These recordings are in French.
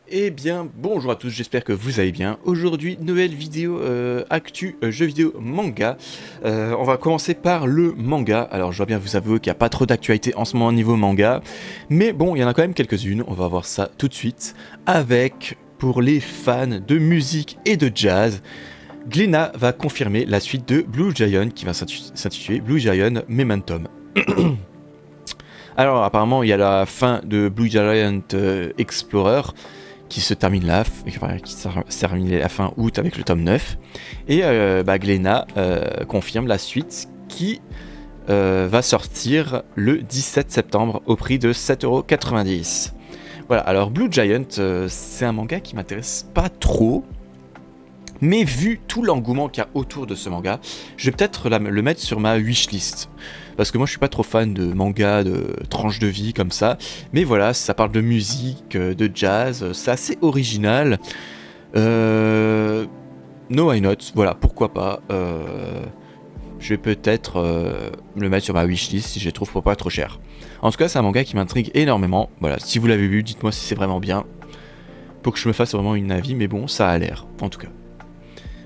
Eh bien, bonjour à tous, j'espère que vous allez bien. Aujourd'hui, nouvelle vidéo actu jeux vidéo manga. On va commencer par le manga. Alors, je dois bien vous avouer qu'il n'y a pas trop d'actualité en ce moment au niveau manga. Mais bon, il y en a quand même quelques-unes. On va voir ça tout de suite. Avec, pour les fans de musique et de jazz, Glénat va confirmer la suite de Blue Giant qui va s'intituler Blue Giant Momentum. Alors, apparemment, il y a la fin de Blue Giant Explorer qui se termine là, qui se termine la fin août avec le tome 9. Et Glénat confirme la suite qui va sortir le 17 septembre au prix de 7,90€. Voilà, alors Blue Giant, c'est un manga qui m'intéresse pas trop. Mais vu tout l'engouement qu'il y a autour de ce manga, je vais peut-être le mettre sur ma wishlist. Parce que moi je suis pas trop fan de manga, de tranches de vie comme ça. Mais voilà, ça parle de musique, de jazz, c'est assez original. No why not, voilà, pourquoi pas. Je vais peut-être le mettre sur ma wishlist si je le trouve pour pas trop cher. En tout cas, c'est un manga qui m'intrigue énormément. Voilà, si vous l'avez vu, dites-moi si c'est vraiment bien. Pour que je me fasse vraiment une avis, mais bon, ça a l'air, en tout cas.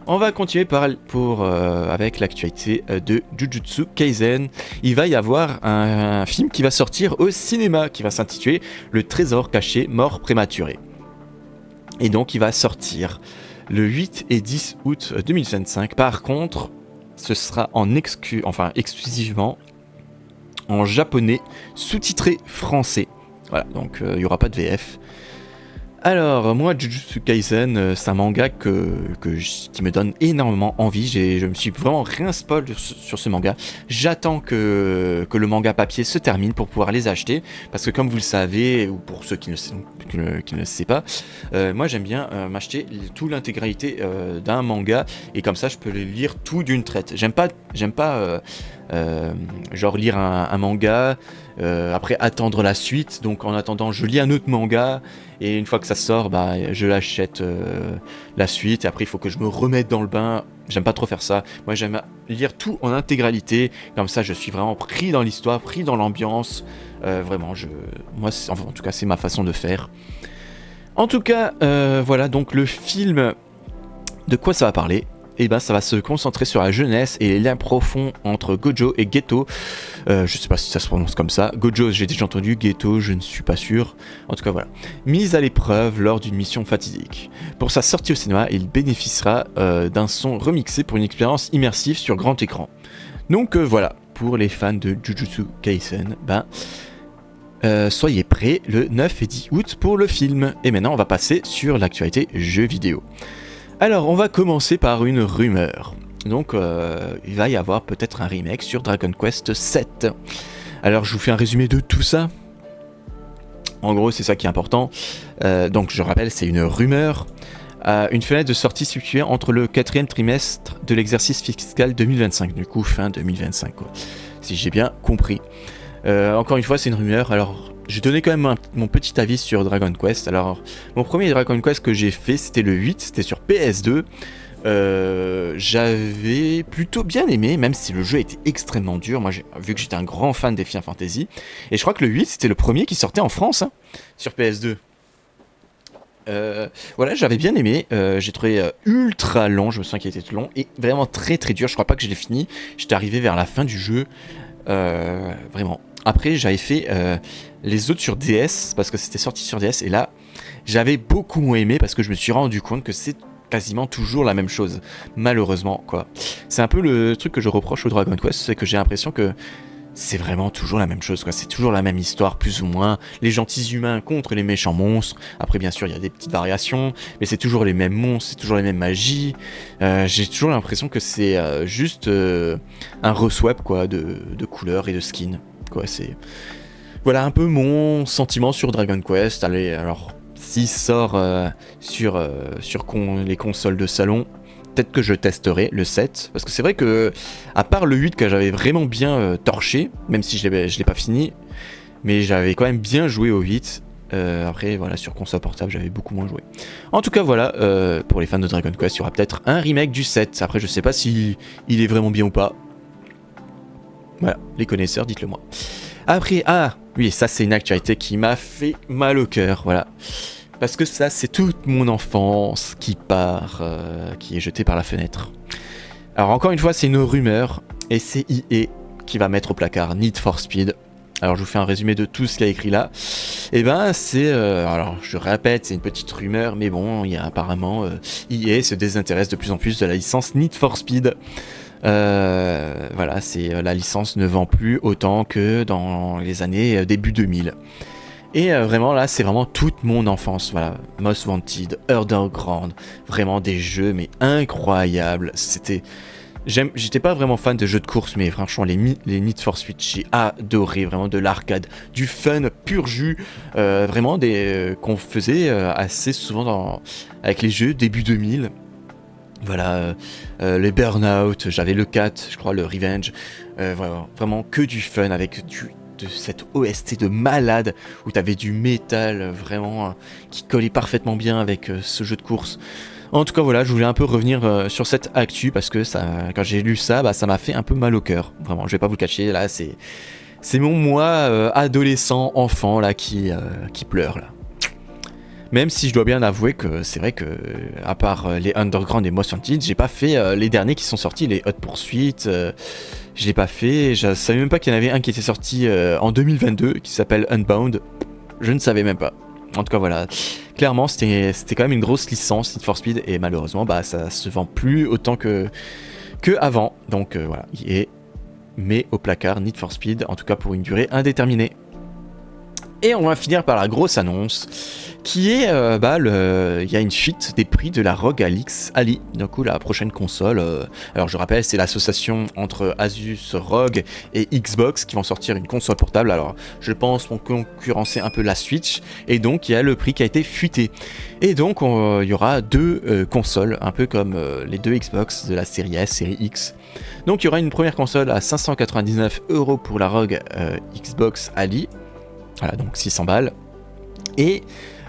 On va continuer avec l'actualité de Jujutsu Kaisen. Il va y avoir un film qui va sortir au cinéma, qui va s'intituler Le Trésor caché, mort prématurée. Et donc il va sortir le 8 et 10 août 2025. Par contre, ce sera exclusivement en japonais, sous-titré français. Voilà, donc il n'y aura pas de VF. Alors, moi, Jujutsu Kaisen, c'est un manga qui me donne énormément envie. Je me suis vraiment rien spoil sur ce manga. J'attends que le manga papier se termine pour pouvoir les acheter. Parce que comme vous le savez, ou pour ceux qui ne le savent pas, moi j'aime bien m'acheter toute l'intégralité d'un manga. Et comme ça, je peux les lire tout d'une traite. J'aime pas genre lire un manga, après attendre la suite. Donc en attendant, je lis un autre manga. Et une fois que ça sort, je l'achète la suite. Et après, il faut que je me remette dans le bain. J'aime pas trop faire ça. Moi, j'aime lire tout en intégralité. Comme ça, je suis vraiment pris dans l'histoire, pris dans l'ambiance. Vraiment, en tout cas, c'est ma façon de faire. En tout cas, voilà, donc le film, de quoi ça va parler ? Et ça va se concentrer sur la jeunesse et les liens profonds entre Gojo et Geto. Je sais pas si ça se prononce comme ça. Gojo, j'ai déjà entendu. Geto, je ne suis pas sûr. En tout cas, voilà. Mise à l'épreuve lors d'une mission fatidique. Pour sa sortie au cinéma, il bénéficiera d'un son remixé pour une expérience immersive sur grand écran. Donc voilà, pour les fans de Jujutsu Kaisen, soyez prêts le 9 et 10 août pour le film. Et maintenant, on va passer sur l'actualité jeux vidéo. Alors, on va commencer par une rumeur. Donc, il va y avoir peut-être un remake sur Dragon Quest VII. Alors, je vous fais un résumé de tout ça. En gros, c'est ça qui est important. Donc, je rappelle, c'est une rumeur. Une fenêtre de sortie située entre le 4e trimestre de l'exercice fiscal 2025. Du coup, fin 2025, quoi. Si j'ai bien compris. Encore une fois, c'est une rumeur. Alors, j'ai donné quand même mon petit avis sur Dragon Quest. Alors, mon premier Dragon Quest que j'ai fait, c'était le 8, c'était sur PS2. J'avais plutôt bien aimé, même si le jeu était extrêmement dur. Moi, vu que j'étais un grand fan des Final Fantasy. Et je crois que le 8, c'était le premier qui sortait en France, sur PS2. Voilà, j'avais bien aimé. J'ai trouvé ultra long, je me souviens qu'il était long, et vraiment très très dur. Je crois pas que je l'ai fini. J'étais arrivé vers la fin du jeu. Vraiment. Après, j'avais fait les autres sur DS, parce que c'était sorti sur DS, et là, j'avais beaucoup moins aimé, parce que je me suis rendu compte que c'est quasiment toujours la même chose, malheureusement, quoi. C'est un peu le truc que je reproche au Dragon Quest, c'est que j'ai l'impression que c'est vraiment toujours la même chose, quoi. C'est toujours la même histoire, plus ou moins. Les gentils humains contre les méchants monstres. Après, bien sûr, il y a des petites variations, mais c'est toujours les mêmes monstres, c'est toujours les mêmes magies. J'ai toujours l'impression que c'est juste un reswap, quoi, de couleurs et de skins. Quoi, c'est... Voilà un peu mon sentiment sur Dragon Quest. Allez, alors, s'il sort sur les consoles de salon, peut-être que je testerai le 7. Parce que c'est vrai que, à part le 8 que j'avais vraiment bien torché, même si je l'ai pas fini, mais j'avais quand même bien joué au 8. Après, voilà, sur console portable, j'avais beaucoup moins joué. En tout cas, voilà, pour les fans de Dragon Quest, il y aura peut-être un remake du 7. Après, je sais pas si il est vraiment bien ou pas. Voilà, les connaisseurs, dites-le moi. Après, oui, ça c'est une actualité qui m'a fait mal au cœur, voilà. Parce que ça, c'est toute mon enfance qui part, qui est jetée par la fenêtre. Alors encore une fois, c'est une rumeur, et c'est EA qui va mettre au placard Need for Speed. Alors je vous fais un résumé de tout ce qu'il y a écrit là. Et ben c'est, alors je répète, c'est une petite rumeur, mais bon, il y a apparemment EA se désintéresse de plus en plus de la licence Need for Speed. Voilà, c'est la licence ne vend plus autant que dans les années début 2000. Et vraiment là, c'est vraiment toute mon enfance. Voilà, Most Wanted, Underground, vraiment des jeux mais incroyables. J'étais pas vraiment fan de jeux de course, mais franchement les Need for Speed, j'ai adoré, vraiment de l'arcade, du fun pur jus, vraiment qu'on faisait assez souvent avec les jeux début 2000. Voilà, les Burnout, j'avais le 4, je crois le Revenge, voilà, vraiment que du fun avec de cette OST de malade où t'avais du métal vraiment qui collait parfaitement bien avec ce jeu de course. En tout cas voilà, je voulais un peu revenir sur cette actu parce que ça, quand j'ai lu ça, bah, ça m'a fait un peu mal au cœur. Vraiment, je vais pas vous le cacher, là c'est mon moi adolescent, enfant là qui pleure là. Même si je dois bien avouer que c'est vrai que à part les Underground et Most Wanted, j'ai pas fait les derniers qui sont sortis, les Hot Pursuit, je l'ai pas fait. Je savais même pas qu'il y en avait un qui était sorti en 2022 qui s'appelle Unbound. Je ne savais même pas. En tout cas voilà, clairement c'était quand même une grosse licence Need for Speed et malheureusement bah ça se vend plus autant que avant. Donc voilà, il met au placard Need for Speed, en tout cas pour une durée indéterminée. Et on va finir par la grosse annonce, qui est, il y a une fuite des prix de la ROG Ally, du coup la prochaine console. Alors je rappelle, c'est l'association entre Asus ROG et Xbox qui vont sortir une console portable. Alors je pense pour concurrencer un peu la Switch, et donc il y a le prix qui a été fuité. Et donc il y aura deux consoles, un peu comme les deux Xbox de la série S, série X. Donc il y aura une première console à 599€ pour la ROG Xbox Ally. Voilà, donc 600 balles. Et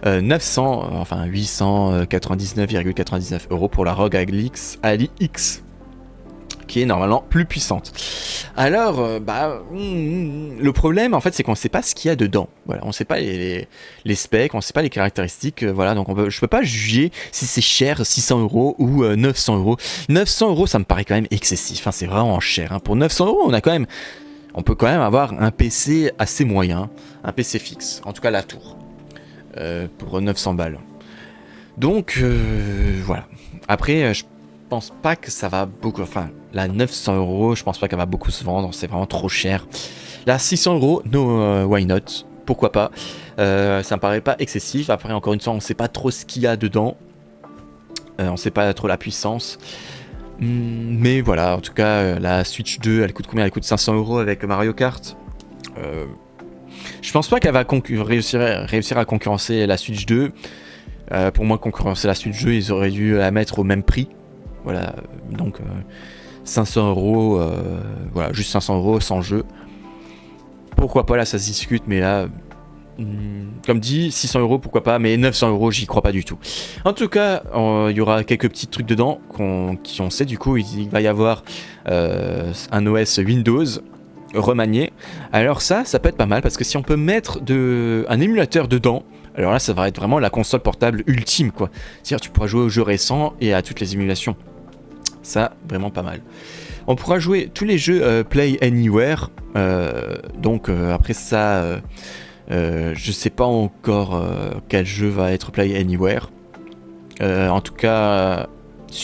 899,99€ pour la ROG Ally X, qui est normalement plus puissante. Alors, le problème, en fait, c'est qu'on ne sait pas ce qu'il y a dedans. Voilà, on ne sait pas les specs, on ne sait pas les caractéristiques. Voilà, donc je peux pas juger si c'est cher, 600€ ou 900€. 900€, ça me paraît quand même excessif. Hein, c'est vraiment cher. Hein. Pour 900€, on peut quand même avoir un PC assez moyen, un PC fixe, en tout cas la tour, pour 900 balles. Donc voilà. Après, je pense pas que ça va beaucoup. Enfin, la 900€, je pense pas qu'elle va beaucoup se vendre. C'est vraiment trop cher. La 600€, no, why not? Pourquoi pas? Ça me paraît pas excessif. Après, encore une fois, on sait pas trop ce qu'il y a dedans. On sait pas trop la puissance. Mais voilà, en tout cas, la Switch 2, elle coûte combien? Elle coûte 500€ avec Mario Kart. Je pense pas qu'elle va réussir à concurrencer la Switch 2. Pour moi, concurrencer la Switch 2, ils auraient dû la mettre au même prix. Voilà, donc 500€, voilà, juste 500€ sans jeu. Pourquoi pas, là ça se discute, mais là, comme dit, 600€, pourquoi pas, mais 900€, j'y crois pas du tout. En tout cas, il y aura quelques petits trucs dedans on sait, du coup, il va y avoir un OS Windows remanié. Alors ça peut être pas mal, parce que si on peut mettre un émulateur dedans, alors là, ça va être vraiment la console portable ultime, quoi. C'est-à-dire, tu pourras jouer aux jeux récents et à toutes les émulations. Ça, vraiment pas mal. On pourra jouer tous les jeux Play Anywhere. Donc, après ça, je sais pas encore quel jeu va être Play Anywhere. En tout cas,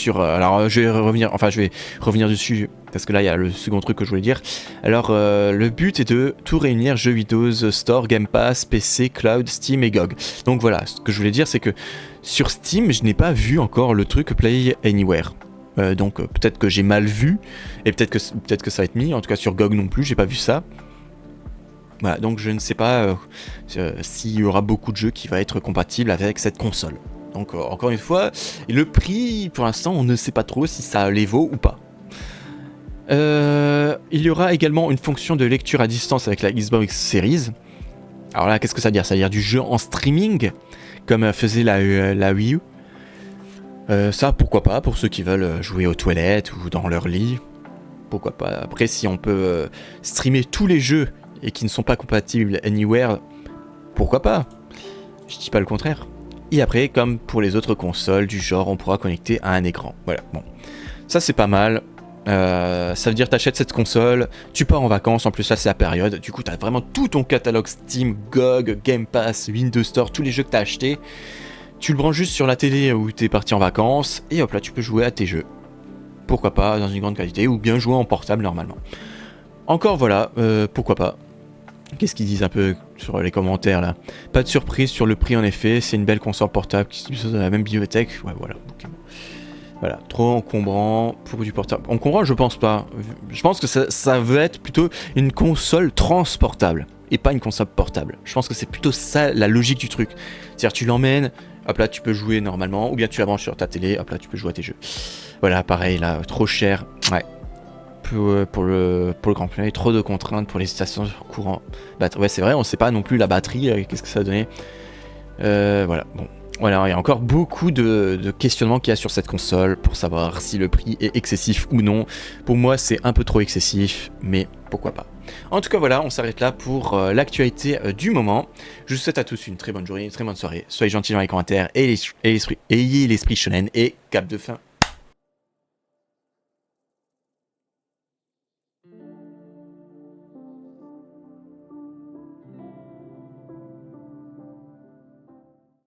alors, je vais revenir dessus. Parce que là, il y a le second truc que je voulais dire. Alors, le but est de tout réunir: jeux Windows Store, Game Pass, PC, Cloud, Steam et GOG. Donc voilà, ce que je voulais dire, c'est que sur Steam, je n'ai pas vu encore le truc Play Anywhere. Donc peut-être que j'ai mal vu, et peut-être que ça va être mis. En tout cas, sur GOG non plus, j'ai pas vu ça. Voilà, donc je ne sais pas s'il y aura beaucoup de jeux qui vont être compatibles avec cette console. Donc encore une fois, le prix, pour l'instant, on ne sait pas trop si ça les vaut ou pas. Il y aura également une fonction de lecture à distance avec la Xbox Series. Alors là, qu'est-ce que ça veut dire? Ça veut dire du jeu en streaming, comme faisait la Wii U. Ça, pourquoi pas, pour ceux qui veulent jouer aux toilettes ou dans leur lit. Pourquoi pas. Après, si on peut streamer tous les jeux et qui ne sont pas compatibles anywhere, pourquoi pas? Je dis pas le contraire. Et après, comme pour les autres consoles du genre, on pourra connecter à un écran. Voilà, bon. Ça, c'est pas mal. Ça veut dire t'achètes cette console, tu pars en vacances, en plus là c'est la période, du coup t'as vraiment tout ton catalogue Steam, GOG, Game Pass, Windows Store, tous les jeux que t'as achetés. Tu le branches juste sur la télé où t'es parti en vacances, et hop là tu peux jouer à tes jeux. Pourquoi pas, dans une grande qualité, ou bien jouer en portable normalement. Encore voilà, pourquoi pas. Qu'est-ce qu'ils disent un peu sur les commentaires là? Pas de surprise sur le prix en effet, c'est une belle console portable qui se dispose dans la même bibliothèque. Ouais voilà, ok. Voilà, trop encombrant pour du portable. Encombrant, je pense pas. Je pense que ça veut être plutôt une console transportable et pas une console portable. Je pense que c'est plutôt ça la logique du truc. C'est-à-dire tu l'emmènes, hop là tu peux jouer normalement, ou bien tu la branches sur ta télé, hop là tu peux jouer à tes jeux. Voilà, pareil là, trop cher. Ouais. Pour le Grand Prix, trop de contraintes pour les stations courant. Bah, ouais, c'est vrai, on sait pas non plus la batterie, qu'est-ce que ça va donner. Voilà, bon. Voilà, il y a encore beaucoup de questionnements qu'il y a sur cette console pour savoir si le prix est excessif ou non. Pour moi, c'est un peu trop excessif, mais pourquoi pas. En tout cas, voilà, on s'arrête là pour l'actualité du moment. Je vous souhaite à tous une très bonne journée, une très bonne soirée. Soyez gentils dans les commentaires, ayez l'esprit shonen et cap de fin.